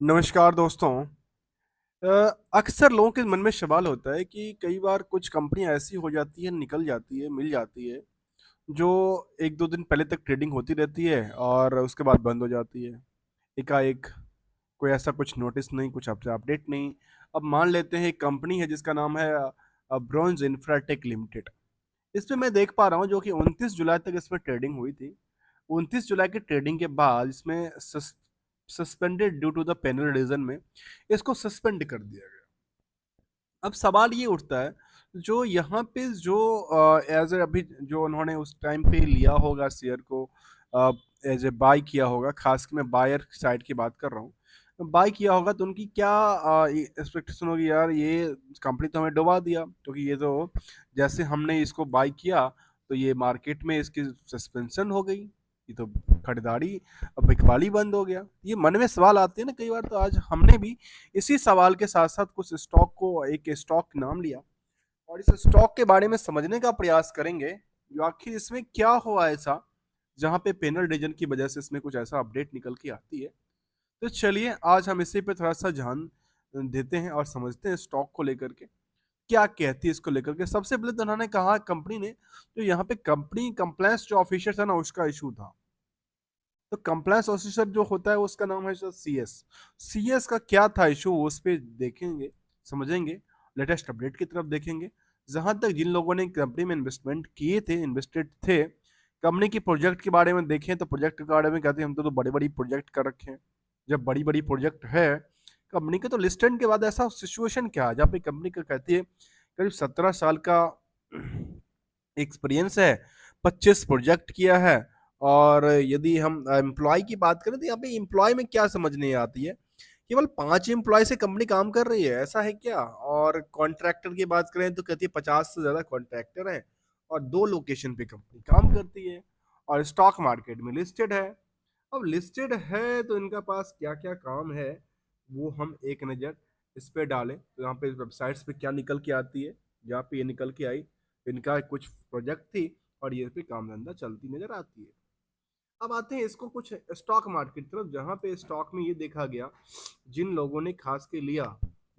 नमस्कार दोस्तों। अक्सर लोगों के मन में सवाल होता है कि कई बार कुछ कंपनियां ऐसी हो जाती है, निकल जाती है, मिल जाती है, जो एक दो दिन पहले तक ट्रेडिंग होती रहती है और उसके बाद बंद हो जाती है एकाएक। कोई ऐसा कुछ नोटिस नहीं, कुछ अपडेट नहीं। अब मान लेते हैं एक कंपनी है जिसका नाम है ब्रॉन्ज इंफ्राटेक लिमिटेड। इसमें मैं देख पा रहा हूँ जो कि 29 जुलाई तक इसमें ट्रेडिंग हुई थी। 29 जुलाई की ट्रेडिंग के बाद इसमें suspended due to the penal reason में इसको सस्पेंड कर दिया गया। अब सवाल ये उठता है, जो यहाँ पे जो एज ए अभी जो उन्होंने उस टाइम पे लिया होगा शेयर को, एज ए बाय किया होगा, खास कर मैं बायर साइड की बात कर रहा हूँ, बाय किया होगा तो उनकी क्या एक्सपेक्टेशन होगी, यार ये कंपनी तो हमें डुबा दिया, क्योंकि ये तो जैसे हमने इसको बाय किया तो ये मार्केट में इसकी सस्पेंशन हो गई, ये तो खरीदारी, अब बिकवाली बंद हो गया। ये मन में सवाल आते हैं ना कई बार। तो आज हमने भी इसी सवाल के साथ साथ कुछ स्टॉक को एक स्टॉक नाम लिया और इस स्टॉक के बारे में समझने का प्रयास करेंगे, जो आखिर इसमें क्या हुआ ऐसा जहां पे पेनल रीजन की वजह से इसमें कुछ ऐसा अपडेट निकल के आती है। तो चलिए आज हम इसी पे थोड़ा सा ध्यान देते हैं और समझते हैं स्टॉक को लेकर के क्या कहती है। इसको लेकर के सबसे पहले तो उन्होंने कहा कंपनी ने, जो यहाँ पे कंपनी कंप्लायंस जो ऑफिसर था ना, उसका इशू था। तो कंप्लायंस ऑफिसर जो होता है उसका नाम है सीएस। सीएस का क्या था इशू, उस पर देखेंगे, समझेंगे, लेटेस्ट अपडेट की तरफ देखेंगे। जहां तक जिन लोगों ने कंपनी में इन्वेस्टमेंट किए थे, इन्वेस्टेड थे, कंपनी की प्रोजेक्ट के बारे में देखें तो प्रोजेक्ट के बारे में कहते हैं हम तो बड़ी बड़ी प्रोजेक्ट कर रखे हैं। जब बड़ी बड़ी प्रोजेक्ट है कंपनी के, तो लिस्टेड के बाद ऐसा सिचुएशन क्या है जहाँ पे कंपनी का कहती है करीब 17 साल का एक्सपीरियंस है, 25 प्रोजेक्ट किया है। और यदि हम एम्प्लॉय की बात करें तो यहाँ पे एम्प्लॉय में क्या समझ नहीं आती है, केवल 5 एम्प्लॉय से कंपनी काम कर रही है, ऐसा है क्या। और कॉन्ट्रैक्टर की बात करें तो कहती है 50 से ज्यादा कॉन्ट्रैक्टर हैं और 2 लोकेशन पे कंपनी काम करती है और स्टॉक मार्केट में लिस्टेड है। अब लिस्टेड है तो इनका पास क्या क्या काम है, वो हम एक नज़र इस पे डालें तो यहाँ पे वेबसाइट्स पे क्या निकल के आती है। जहाँ पे ये निकल के आई, इनका कुछ प्रोजेक्ट थी और ये पे काम धंधा चलती नजर आती है। अब आते हैं इसको कुछ स्टॉक मार्केट तरफ, जहाँ पे स्टॉक में ये देखा गया जिन लोगों ने खास के लिया,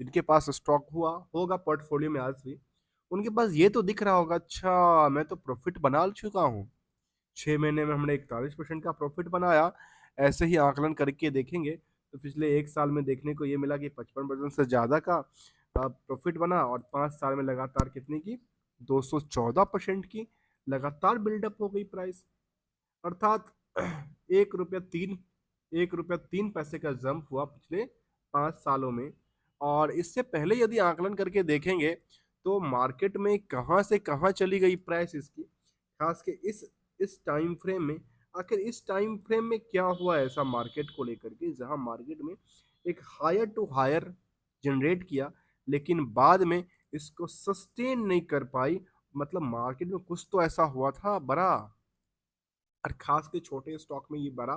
जिनके पास स्टॉक हुआ होगा पोर्टफोलियो में आज भी, उनके पास ये तो दिख रहा होगा, अच्छा मैं तो प्रॉफिट बना चुका हूँ, 6 महीने में हमने 41% का प्रॉफिट बनाया। ऐसे ही आकलन करके देखेंगे तो पिछले 1 साल में देखने को ये मिला कि 55% से ज़्यादा का प्रॉफिट बना और 5 साल में लगातार कितने की, 214% की लगातार बिल्डअप हो गई प्राइस। अर्थात एक रुपया तीन 1 रुपया 3 पैसे का जंप हुआ पिछले 5 सालों में। और इससे पहले यदि आकलन करके देखेंगे तो मार्केट में कहाँ से कहाँ चली गई प्राइस इसकी, खास के इस टाइम फ्रेम में। आखिर इस टाइम फ्रेम में क्या हुआ ऐसा मार्केट को लेकर के, जहां मार्केट में एक हायर टू हायर जनरेट किया, लेकिन बाद में इसको सस्टेन नहीं कर पाई। मतलब मार्केट में कुछ तो ऐसा हुआ था बड़ा, और खास के छोटे स्टॉक में ये बड़ा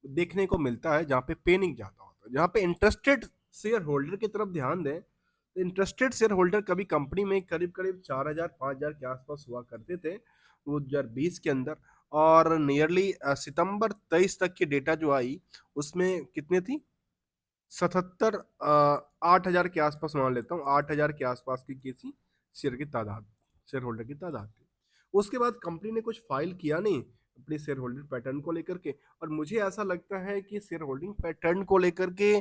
देखने को मिलता है जहाँ पे पेनिंग ज्यादा होता है, जहाँ पे इंटरेस्टेड शेयर होल्डर की तरफ ध्यान दें तो इंटरेस्टेड शेयर होल्डर कभी कंपनी में करीब करीब 4,000 5,000 के आसपास हुआ करते थे वो 2020 के अंदर। और नियरली सितंबर 23 तक की डेटा जो आई उसमें कितने थी, 77 8,000 के आसपास मान लेता हूँ, 8,000 के आसपास की किसी शेयर की तादाद, शेयर होल्डर की तादाद थी। उसके बाद कंपनी ने कुछ फाइल किया नहीं अपने शेयर होल्डिंग पैटर्न को लेकर के। और मुझे ऐसा लगता है कि शेयर होल्डिंग पैटर्न को लेकर के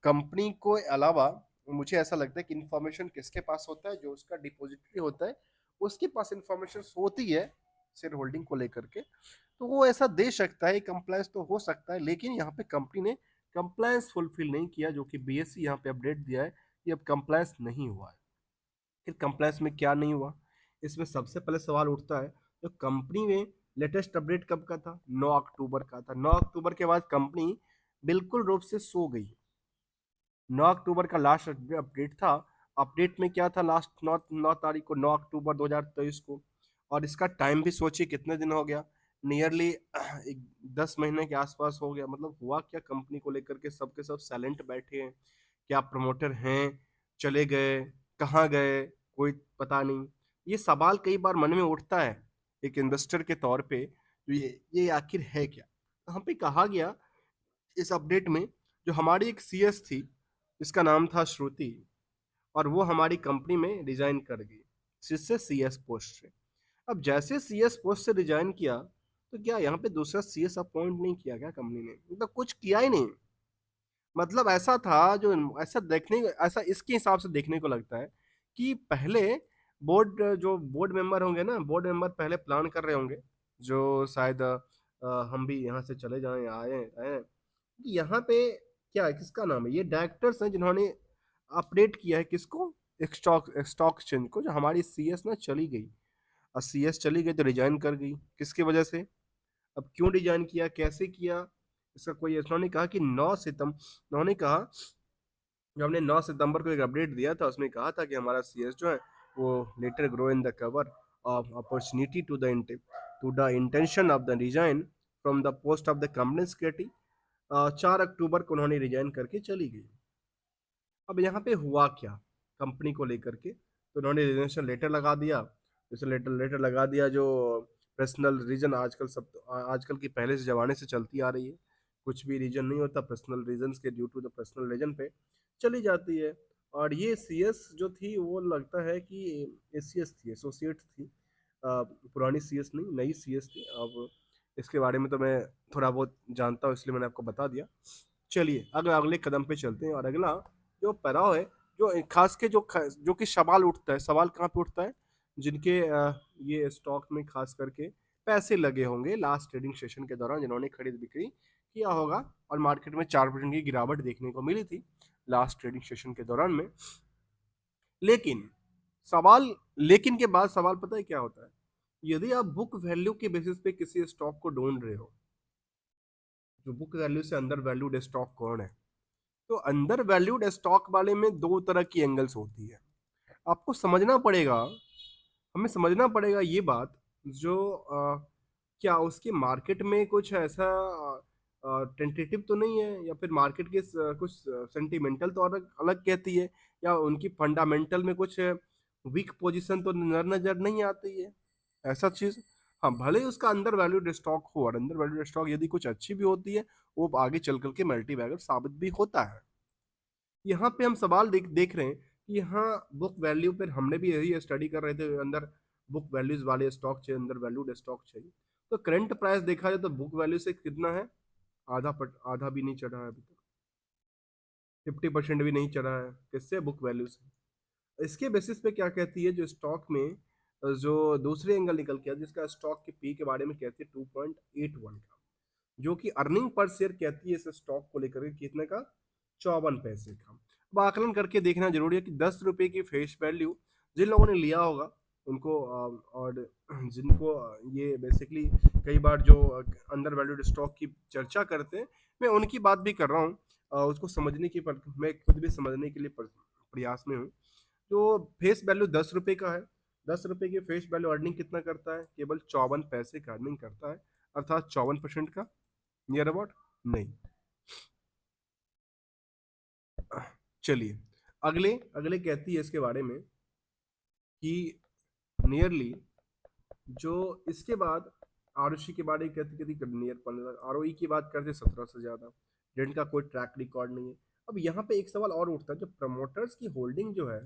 कंपनी को अलावा मुझे ऐसा लगता है कि इंफॉर्मेशन किसके पास होता है, जो उसका डिपॉजिटरी होता है उसके पास इंफॉर्मेशन होती है शेयर होल्डिंग को लेकर के, तो वो ऐसा दे सकता है, कंप्लायंस तो हो सकता है। लेकिन यहाँ पे कंपनी ने कंप्लायंस फुलफिल नहीं किया, जो कि बीएससी यहाँ पे अपडेट दिया है कि अब कंप्लायंस नहीं हुआ है। फिर कंप्लायंस में क्या नहीं हुआ, इसमें सबसे पहले सवाल उठता है तो कंपनी में लेटेस्ट अपडेट कब का था, 9 अक्टूबर का था। 9 अक्टूबर के बाद कंपनी बिल्कुल रूप से सो गई। 9 अक्टूबर का लास्ट अपडेट था। अपडेट में क्या था लास्ट 9 तारीख को, 9 अक्टूबर 2023 को। और इसका टाइम भी सोचिए कितने दिन हो गया, नियरली 10 महीने के आसपास हो गया। मतलब हुआ क्या कंपनी को लेकर के, सबके सब साइलेंट बैठे हैं, क्या प्रमोटर हैं, चले गए, कहाँ गए, कोई पता नहीं। ये सवाल कई बार मन में उठता है एक इन्वेस्टर के तौर पे, तो ये आखिर है क्या। यहाँ पे कहा गया इस अपडेट में जो हमारी एक सीएस थी, जिसका नाम था श्रुति, और वो हमारी कंपनी में रिजाइन कर गई, जिससे सीएस पोस्ट से। अब जैसे सीएस पोस्ट से रिजाइन किया, तो क्या यहाँ पे दूसरा सीएस अपॉइंट नहीं किया क्या कंपनी ने? मतलब कुछ किया ही नहीं। मतलब ऐसा था, जो ऐसा देखने, ऐसा इसके हिसाब से देखने को लगता है कि पहले जो बोर्ड मेंबर होंगे ना, बोर्ड मेंबर पहले प्लान कर रहे होंगे, जो शायद हम भी यहाँ से चले जाएं, आए आए यहाँ पे। क्या है, किसका नाम है, ये डायरेक्टर्स हैं जिन्होंने अपडेट किया है किसको, स्टॉक स्टॉक एक्सचेंज को, जो हमारी सीएस ना चली गई। और सीएस चली गई तो रिजाइन कर गई, किसकी वजह से? अब क्यों डिजाइन किया, कैसे किया, इसका कोई, उन्होंने कहा कि 9 सितंबर, उन्होंने कहा, जो हमने 9 सितंबर को एक अपडेट दिया था, उसमें कहा था कि हमारा सीएस जो है वो letter grow in the cover of opportunity to the intention of the resign from the post of the company secretary. 4 अक्टूबर को उन्होंने रिजाइन करके चली गई। अब यहाँ पे हुआ क्या कंपनी को लेकर के, तो उन्होंने रिजाइनेशन लेटर लगा दिया। जैसे लेटर लेटर लगा दिया, जो पर्सनल रीजन आजकल आजकल की पहले से जमाने से चलती आ रही है। कुछ भी रीजन नहीं होता, पर्सनल रीजन के due to the personal reason पे चली जाती है। और ये सीएस जो थी, वो लगता है कि एसीएस थी, एसोसिएट थी। पुरानी सीएस नहीं, नई सीएस थी। अब इसके बारे में तो मैं थोड़ा बहुत जानता हूँ, इसलिए मैंने आपको बता दिया। चलिए अगला, अगले कदम पे चलते हैं। और अगला जो पैराव है, जो खास के जो कि सवाल उठता है, सवाल कहाँ पे उठता है? जिनके ये स्टॉक में खास करके पैसे लगे होंगे लास्ट ट्रेडिंग सेशन के दौरान, जिन्होंने खरीद बिक्री किया होगा, और मार्केट में 4% की गिरावट देखने को मिली थी लास्ट ट्रेडिंग सेशन के दौरान में। लेकिन सवाल, लेकिन के बाद सवाल पता है क्या होता है? यदि आप बुक वैल्यू के बेसिस पे किसी स्टॉक को ढूंढ रहे हो, जो बुक वैल्यू से अंडर वैल्यूड स्टॉक कौन है, तो अंडर वैल्यूड स्टॉक वाले में दो तरह की एंगल्स होती है। आपको समझना पड़ेगा, हमें समझना पड़ेगा ये बात, जो क्या उसके मार्केट में कुछ ऐसा टेंटेटिव तो नहीं है, या फिर मार्केट के कुछ सेंटिमेंटल तो अलग अलग कहती है, या उनकी फंडामेंटल में कुछ वीक पोजीशन तो नजर नहीं आती है, ऐसा चीज। हाँ, भले ही उसका अंडर वैल्यूड स्टॉक हो, और अंडर वैल्यूड स्टॉक यदि कुछ अच्छी भी होती है, वो आगे चल करके मल्टी बैगर साबित भी होता है। यहाँ पे हम सवाल देख रहे हैं कि यहाँ बुक वैल्यू पर हमने भी यही स्टडी कर रहे थे, अंदर बुक वैल्यूज वाले स्टॉक चाहिए, अंदर वैल्यूड स्टॉक चाहिए। तो करंट प्राइस देखा जाए तो बुक वैल्यू से कितना है, आधा भी नहीं चढ़ा है अभी तक, 50% भी नहीं चढ़ा है। किससे? बुक वैल्यू से। इसके बेसिस पे क्या कहती है, जो स्टॉक में जो दूसरे एंगल निकल के आया, जिसका स्टॉक के पी के बारे में कहती है 2.81 का, जो कि अर्निंग पर शेयर कहती है इस स्टॉक को लेकर के कितने का, 54 पैसे का। अब आकलन करके देखना जरूरी है कि 10 रुपए की फेस वैल्यू जिन लोगों ने लिया होगा उनको, और जिनको ये बेसिकली कई बार जो अंडर वैल्यूड स्टॉक की चर्चा करते हैं, मैं उनकी बात भी कर रहा हूँ। उसको समझने की मैं खुद भी समझने के लिए प्रयास में हूँ। तो फेस वैल्यू 10 रुपए का है, 10 रुपए की फेस वैल्यू अर्निंग कितना करता है? केवल 54 पैसे का अर्निंग करता है, अर्थात 54% का, नियर अबाउट। नहीं। चलिए अगले, अगले कहती है इसके बारे में कि नियरली, जो इसके बाद आरुषि के बारे में कहती कहती नियर 15, आरओई की बात करते 17 से ज्यादा, जिनका कोई ट्रैक रिकॉर्ड नहीं है। अब यहाँ पे एक सवाल और उठता है, जो प्रमोटर्स की होल्डिंग जो है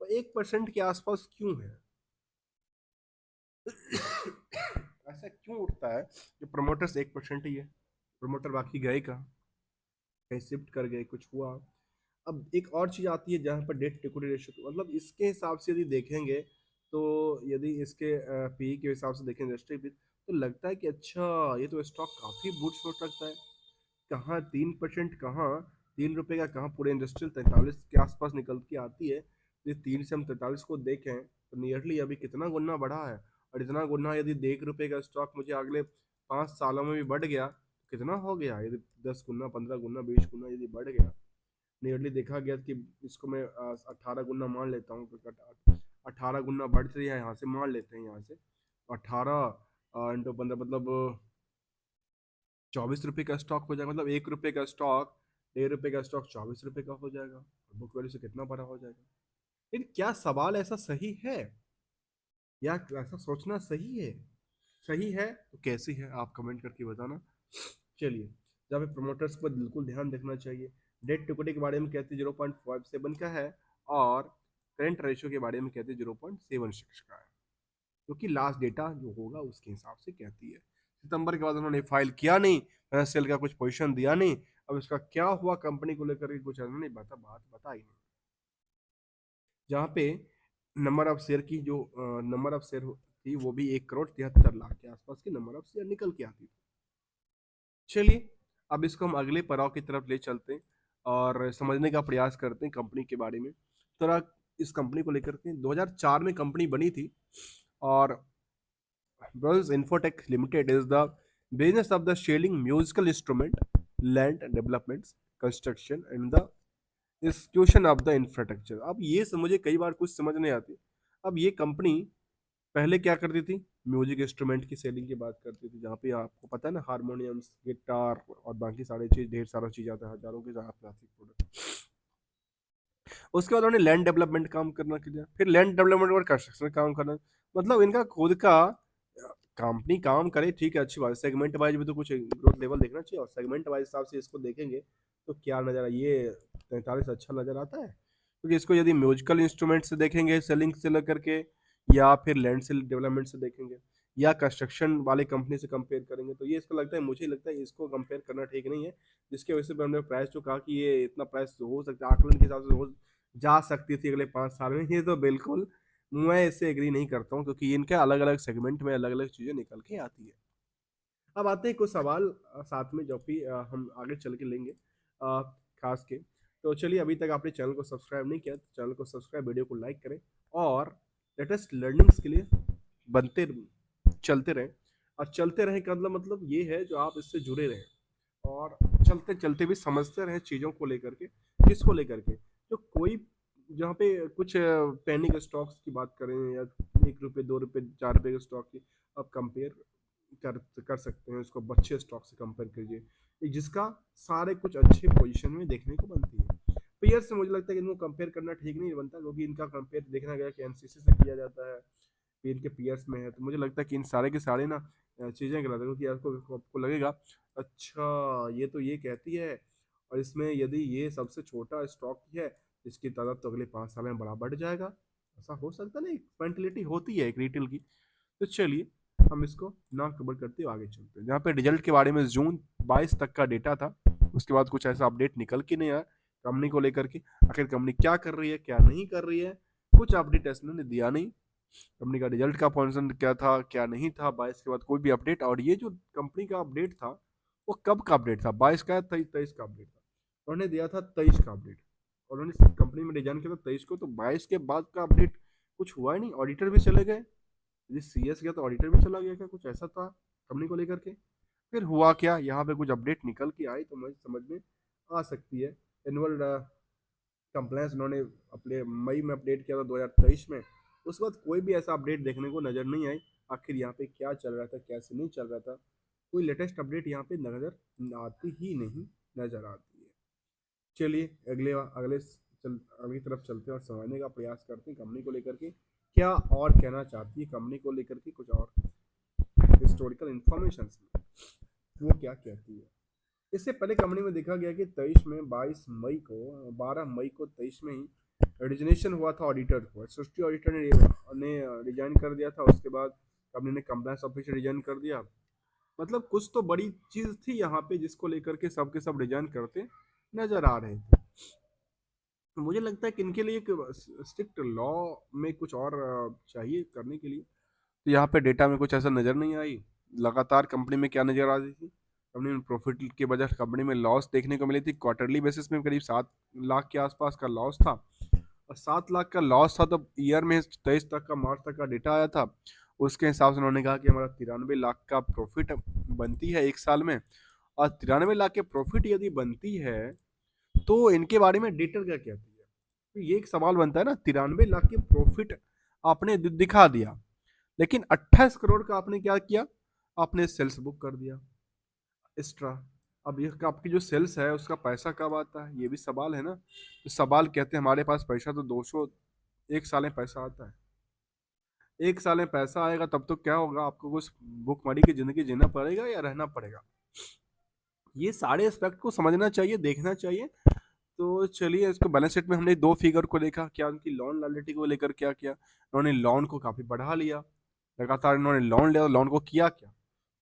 वो 1% के आसपास क्यों है? ऐसा क्यों उठता है जो प्रमोटर्स 1% ही है? प्रमोटर बाकी गए कहाँ, कहीं शिफ्ट कर गए, कुछ हुआ? अब एक और चीज आती है जहाँ पर डेट इक्विटी रेशियो, मतलब इसके हिसाब से यदि देखेंगे, तो यदि इसके पी के हिसाब से देखें इंडस्ट्री भी, तो लगता है कि अच्छा, ये तो स्टॉक काफी बूट शॉट लगता है। कहाँ 3%, कहाँ 3 रुपए का, कहाँ पूरे इंडस्ट्रियल 43 के आसपास निकल के आती है। ये 3 से हम 43 को देखें तो नियरली अभी कितना गुना बढ़ा है। और इतना गुना यदि 1 रुपए का स्टॉक मुझे अगले 5 सालों में भी बढ़ गया, तो कितना हो गया? यदि 10 गुना, 15 गुना, 20 गुना यदि बढ़ गया, नियरली देखा गया कि इसको मैं 18 गुना मान लेता हूँ, 18 गुना बढ़ रही है, यहाँ से मान लेते हैं, यहाँ से 18 इंटू 15 मतलब 24 रुपए का स्टॉक हो जाएगा। मतलब 1 रुपए का स्टॉक, 1.5 रुपए का स्टॉक 24 रुपए का हो जाएगा। बुक वैल्यू से कितना बड़ा हो जाएगा? लेकिन क्या सवाल ऐसा सही है, या ऐसा सोचना सही है? सही है तो कैसी है, आप कमेंट करके बताना। चलिए, जहाँ पे प्रमोटर्स पर बिल्कुल ध्यान देखना चाहिए। डेट टू इक्विटी के बारे में कहती है 0.57 का है, और करेंट रेशियो के बारे में कहती है 0.76 का है, क्योंकि लास्ट डेटा जो होगा उसके हिसाब से कहती है। सितंबर के बाद उन्होंने फाइल किया नहीं, फाइनेंशियल का कुछ पोजीशन दिया नहीं, अब इसका क्या हुआ कंपनी को लेकर के कुछ उन्होंने बात बताई नहीं। जहाँ पे नंबर ऑफ शेयर की जो नंबर ऑफ शेयर थी वो भी 1,73,00,000 के आसपास की नंबर ऑफ शेयर निकल के आती थी। चलिए, अब इसको हम अगले पड़ाव की तरफ ले चलते हैं और समझने का प्रयास करते हैं कंपनी के बारे में। थोड़ा इस कंपनी को लेकर के 2004 में कंपनी बनी थी, और Bros Infotech Limited is the business of the selling musical instrument, land developments, construction and the execution of the infrastructure। अब ये मुझे कई बार कुछ समझ नहीं आती। अब ये कंपनी पहले क्या करती थी, म्यूजिक इंस्ट्रूमेंट की सेलिंग की बात करती थी, जहाँ पे आपको पता है ना हारमोनियम्स, गिटार और बाकी सारे चीज, ढेर सारा चीज आता है, हजारों के प्लास्टिक। उसके बाद उन्होंने लैंड डेवलपमेंट काम करना किया, फिर लैंड डेवलपमेंट और कंस्ट्रक्शन काम करना। मतलब इनका खुद का कंपनी काम करे, ठीक है, अच्छी बात है। सेगमेंट वाइज भी तो कुछ ग्रोथ लेवल देखना चाहिए, और सेगमेंट वाइज हिसाब से इसको देखेंगे तो क्या नजर ये 43 अच्छा नजर आता है, क्योंकि इसको यदि म्यूजिकल इंस्ट्रूमेंट से देखेंगे सेलिंग से लेकर के, या फिर लैंड से डेवलपमेंट से देखेंगे, या कंस्ट्रक्शन वाले कंपनी से कंपेयर करेंगे, तो ये इसको लगता है, मुझे लगता है इसको कंपेयर करना ठीक नहीं है। जिसकी वजह से हमने प्राइस जो कहा कि ये इतना प्राइस हो सकता है, आकलन के हिसाब से हो जा सकती थी अगले 5 साल में, ये तो बिल्कुल मैं इससे एग्री नहीं करता हूँ, क्योंकि इनके अलग अलग सेगमेंट में अलग अलग चीजें निकल के आती है। अब आते हैं कुछ सवाल साथ में जो भी हम आगे चल के लेंगे खास के। तो चलिए, अभी तक आपने चैनल को सब्सक्राइब नहीं किया तो चैनल को सब्सक्राइब, वीडियो को लाइक करें, और लेटेस्ट लर्निंग्स के लिए बनते चलते रहें। और चलते रहें का मतलब ये है जो आप इससे जुड़े रहें, और चलते चलते भी समझते रहे चीज़ों को लेकर के, किसको लेकर के, तो कोई जहाँ पे कुछ पैनिक स्टॉक्स की बात करें, या 1 रुपये 2 रुपये 4 रुपये के स्टॉक की आप कंपेयर कर कर सकते हैं, उसको अच्छे स्टॉक से कंपेयर कीजिए जिसका सारे कुछ अच्छे पोजीशन में देखने को बनती है। पेयर से मुझे लगता है कि इनको कंपेयर करना ठीक नहीं बनता, क्योंकि इनका कंपेयर देखना गया कि एनसीसी से किया जाता है, फिर इनके पीयर्स में है, तो मुझे लगता है कि इन सारे के सारे ना चीज़ें गलत है, क्योंकि आपको लगेगा अच्छा ये तो ये कहती है, और इसमें यदि ये सबसे छोटा स्टॉक है, इसकी तादाद तो अगले 5 साल में बड़ा बढ़ जाएगा। ऐसा हो सकता है ना, एक मेंटलिटी होती है एक रिटेल की। तो चलिए, हम इसको ना कवर करते हुए आगे चलते हैं, जहाँ पे रिजल्ट के बारे में जून 22 तक का डेटा था। उसके बाद कुछ ऐसा अपडेट निकल के नहीं आया कंपनी को लेकर के, आखिर कंपनी क्या कर रही है क्या नहीं कर रही है, कुछ अपडेट इसने दिया नहीं। कंपनी का रिजल्ट का पोजीशन क्या था क्या नहीं था, 22 के बाद कोई भी अपडेट, और ये जो कंपनी का अपडेट था वो कब का अपडेट था, 22 का 23 का अपडेट था, उन्होंने दिया था 23 का अपडेट, और उन्होंने कंपनी में डिजाइन किया था 23 को, तो 22 के बाद का अपडेट कुछ हुआ ही नहीं, ऑडिटर भी चले गए। यदि सीएस गया तो ऑडिटर भी चला गया, क्या कुछ ऐसा था कंपनी को लेकर के, फिर हुआ क्या, यहाँ पे कुछ अपडेट निकल के आई तो मुझे समझ में आ सकती है। एनुअल कंप्लायंस उन्होंने अपने मई में अपडेट किया था 2023 में, उस वक्त कोई भी ऐसा अपडेट देखने को नजर नहीं आई, आखिर यहाँ पे क्या चल रहा था कैसे नहीं चल रहा था, कोई लेटेस्ट अपडेट यहाँ पे नजर आती ही नहीं, नजर आती है। चलिए, अगले अगले अगली तरफ चलते हैं और समझने का प्रयास करते हैं कंपनी को लेकर के क्या और कहना चाहती है, कंपनी को लेकर के कुछ और हिस्टोरिकल इंफॉर्मेशन वो क्या कहती है। इससे पहले कंपनी में देखा गया कि 23 में 22 मई को 12 मई को 23 में ही रिजनेशन हुआ था ऑडिटर को, एसोसिएट ऑडिटर ने रिजाइन कर दिया था। उसके बाद कंपनी ने कंप्लायंस ऑफिसर रिजाइन कर दिया। मतलब कुछ तो बड़ी चीज थी यहाँ पे जिसको लेकर के सबके सब रिजाइन करते नजर आ रहे थे। तो मुझे लगता है कि इनके लिए एक स्ट्रिक्ट लॉ में कुछ और चाहिए करने के लिए, तो यहाँ पे डेटा में कुछ ऐसा नजर नहीं आई। लगातार कंपनी में क्या नजर आ रही थी, कंपनी में प्रॉफिट के बजाय कंपनी में लॉस देखने को मिली थी। क्वार्टरली बेसिस में करीब 7 लाख के आसपास का लॉस था, और 7 लाख का लॉस था तो ईयर में 23 तक का मार्च तक का डेटा आया था, उसके हिसाब से उन्होंने कहा कि हमारा 93 लाख का प्रॉफिट बनती है 1 साल में। और 93 लाख के प्रॉफिट यदि बनती है तो इनके बारे में डेटर क्या कहती है, तो ये एक सवाल बनता है ना, 93 लाख के प्रॉफिट आपने दिखा दिया, लेकिन 28 करोड़ का आपने क्या किया, आपने सेल्स बुक कर दिया एक्स्ट्रा। अब ये आपकी जो सेल्स है उसका पैसा कब आता है, ये भी सवाल है ना। तो सवाल कहते हैं हमारे पास पैसा तो 200 एक साल में पैसा आता है, 1 साल में पैसा आएगा तब तो क्या होगा, आपको कुछ भूखमरी की जिंदगी जीना पड़ेगा या रहना पड़ेगा। ये सारे एस्पेक्ट को समझना चाहिए, देखना चाहिए, तो चलिए इसको बैलेंस शीट में हमने दो फिगर को देखा, क्या उनकी लोन लायबिलिटी को लेकर क्या किया। उन्होंने लोन को काफी बढ़ा लिया, लगातार इन्होंने लोन लिया, लोन को किया क्या,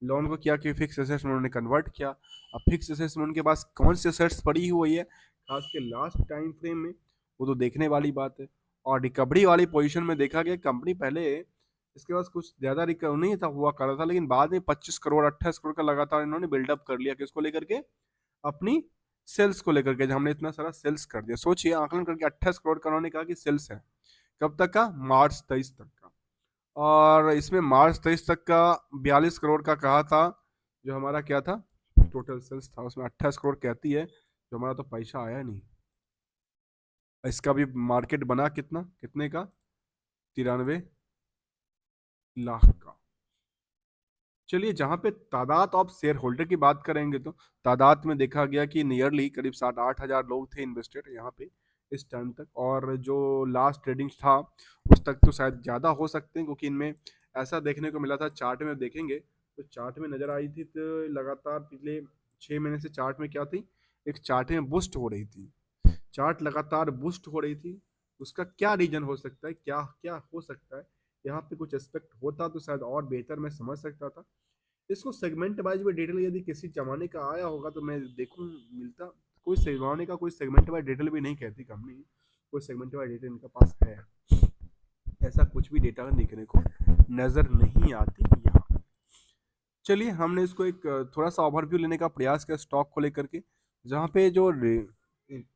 लोन को किया कि फिक्स एसेट्स में उन्होंने कन्वर्ट किया। अब फिक्स एसेट्स में उनके पास कौन सी एसेट्स पड़ी हुई है खास के लास्ट टाइम फ्रेम में, वो तो देखने वाली बात है। और रिकवरी वाली पोजीशन में देखा गया कंपनी पहले इसके पास कुछ ज्यादा रिकवर नहीं था हुआ कर रहा था, लेकिन बाद में 25 करोड़ 28 करोड़ का लगातार इन्होंने बिल्डअप कर लिया, किसको लेकर के, अपनी सेल्स को लेकर के। जब हमने इतना सारा सेल्स कर दिया, सोचिए आकलन करके 28 करोड़ का उन्होंने कहा कि सेल्स है, कब तक का, मार्च 23 तक का। और इसमें मार्च 23 तक का 42 करोड़ का कहा था, जो हमारा क्या था, टोटल सेल्स था, उसमें 28 करोड़ कहती है, जो हमारा तो पैसा आया नहीं। इसका भी मार्केट बना कितना, कितने का, 93 लाख का। चलिए जहां पे तादाद ऑफ शेयर होल्डर की बात करेंगे तो तादाद में देखा गया कि नियरली करीब 7-8 हज़ार लोग थे इन्वेस्टेड यहाँ पे इस टाइम तक, और जो लास्ट ट्रेडिंग था उस तक तो शायद ज़्यादा हो सकते हैं, क्योंकि इनमें ऐसा देखने को मिला था, चार्ट में देखेंगे तो चार्ट में नज़र आई थी, तो लगातार पिछले 6 महीने से चार्ट में क्या थी, एक चार्ट में बुस्ट हो रही थी, चार्ट लगातार बुस्ट हो रही थी। उसका क्या रीजन हो सकता है, क्या क्या हो सकता है, यहाँ पे कुछ एक्सपेक्ट होता तो शायद और बेहतर मैं समझ सकता था। इसको सेगमेंट वाइज में डिटेल यदि किसी जमाने का आया होगा तो मैं देखूं मिलता, कोई जमाने का कोई सेगमेंट वाइज डिटेल भी नहीं कहती कंपनी, कोई सेगमेंट वाइज डिटेल इनके पास है, ऐसा कुछ भी डेटा देखने को नजर नहीं आती यहाँ। चलिए हमने इसको एक थोड़ा सा ओवरव्यू लेने का प्रयास किया स्टॉक को लेकर के, जहाँ पे जो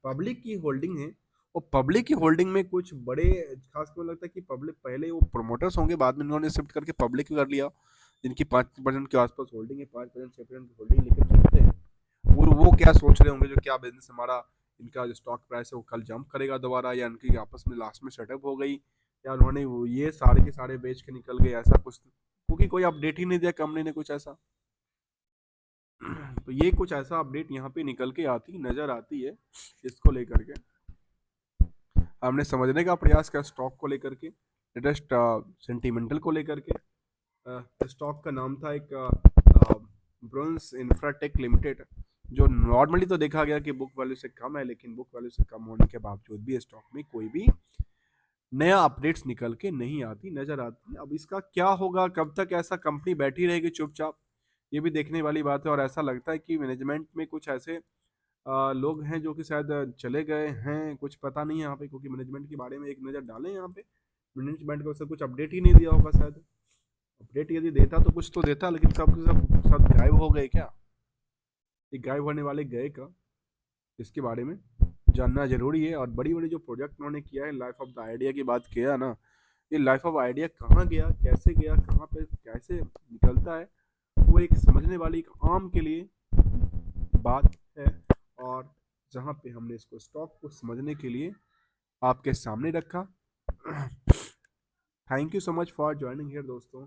पब्लिक की होल्डिंग है, वो पब्लिक की होल्डिंग में कुछ बड़े, खास कर लगता है कि पब्लिक पहले वो प्रोमोटर्स होंगे, बाद में इन्होंने शिफ्ट करके पब्लिक कर लिया, जिनकी 5% के आसपास होल्डिंग है, 5% 6% की होल्डिंग लेकर चलते हैं। और वो क्या सोच रहे होंगे, जो क्या बिजनेस हमारा, इनका जो स्टॉक प्राइस है वो कल जंप करेगा दोबारा, या इनकी आपस में लास्ट में सेटअप हो गई, या उन्होंने ये सारे के सारे बेच के निकल गए, ऐसा कुछ, क्योंकि कोई अपडेट ही नहीं दिया कंपनी ने कुछ ऐसा। तो ये कुछ ऐसा अपडेट यहाँ पे निकल के आती नजर आती है, इसको लेकर के हमने समझने का प्रयास किया स्टॉक को लेकर के, लेटेस्ट सेंटिमेंटल को लेकर के। स्टॉक का नाम था एक ब्रोंस इंफ्राटेक लिमिटेड, जो नॉर्मली तो देखा गया कि बुक वैल्यू से कम है, लेकिन बुक वैल्यू से कम होने के बावजूद भी स्टॉक में कोई भी नया अपडेट्स निकल के नहीं आती नजर आती। अब इसका क्या होगा, कब तक ऐसा कंपनी बैठी रहेगी चुपचाप, ये भी देखने वाली बात है। और ऐसा लगता है कि मैनेजमेंट में कुछ ऐसे लोग हैं जो कि शायद चले गए हैं, कुछ पता नहीं है यहाँ पे, क्योंकि मैनेजमेंट के बारे में एक नज़र डालें यहाँ पे, मैनेजमेंट को कुछ अपडेट ही नहीं दिया होगा शायद, अपडेट यदि देता तो कुछ तो देता, लेकिन सब सब सब गायब हो गए क्या, ये गायब होने वाले गए का, इसके बारे में जानना जरूरी है। और बड़ी बड़ी जो प्रोजेक्ट उन्होंने किया है, लाइफ ऑफ द आइडिया की बात किया ना, ये लाइफ ऑफ आइडिया कहाँ गया, कैसे गया, कहाँ पे कैसे निकलता है, वो एक समझने वाली एक आम के लिए बात है। और जहाँ पे हमने इसको स्टॉक को समझने के लिए आपके सामने रखा। Thank you so much for joining here दोस्तों।